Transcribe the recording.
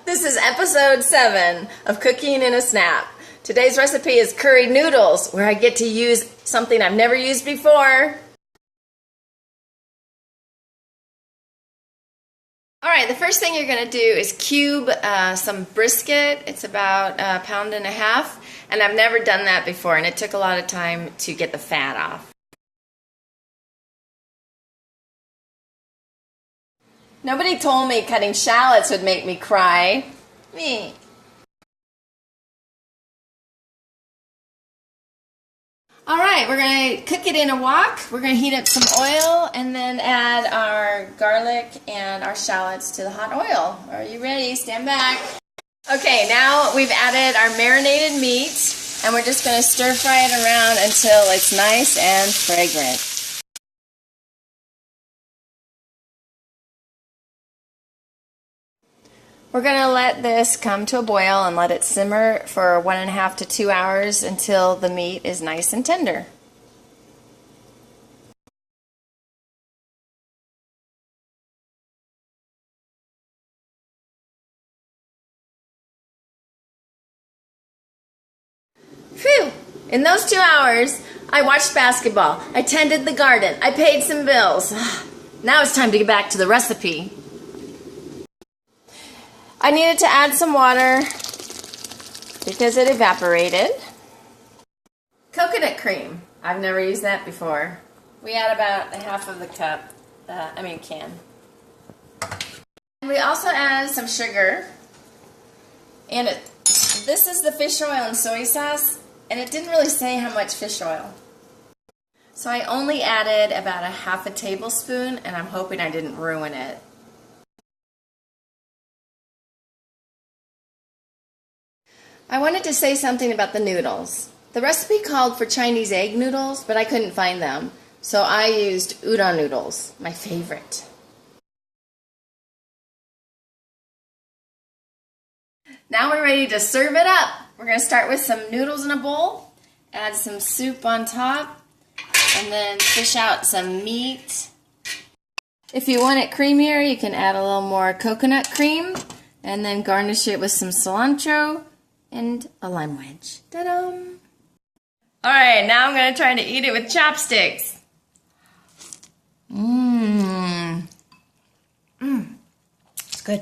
This is episode 7 of Cooking in a Snap. Today's recipe is curry noodles, where I get to use something I've never used before. Alright, the first thing you're going to do is cube some brisket. It's about 1.5 pounds, and I've never done that before, and it took a lot of time to get the fat off. Nobody told me cutting shallots would make me cry. Me. Alright, we're going to cook it in a wok. We're going to heat up some oil and then add our garlic and our shallots to the hot oil. Are you ready? Stand back. Okay, now we've added our marinated meat and we're just going to stir fry it around until it's nice and fragrant. We're going to let this come to a boil and let it simmer for 1.5 to 2 hours until the meat is nice and tender. Phew! In those 2 hours, I watched basketball, I tended the garden, I paid some bills. Now it's time to get back to the recipe. I needed to add some water because it evaporated. Coconut cream. I've never used that before. We add about 1/2 of the cup, can. And we also added some sugar. And this is the fish oil and soy sauce, and it didn't really say how much fish oil. So I only added about 1/2 tablespoon, and I'm hoping I didn't ruin it. I wanted to say something about the noodles. The recipe called for Chinese egg noodles, but I couldn't find them. So I used udon noodles, my favorite. Now we're ready to serve it up. We're going to start with some noodles in a bowl, add some soup on top, and then fish out some meat. If you want it creamier, you can add a little more coconut cream, and then garnish it with some cilantro and a lime wedge. Ta-da! Alright, now I'm going to try to eat it with chopsticks. It's good.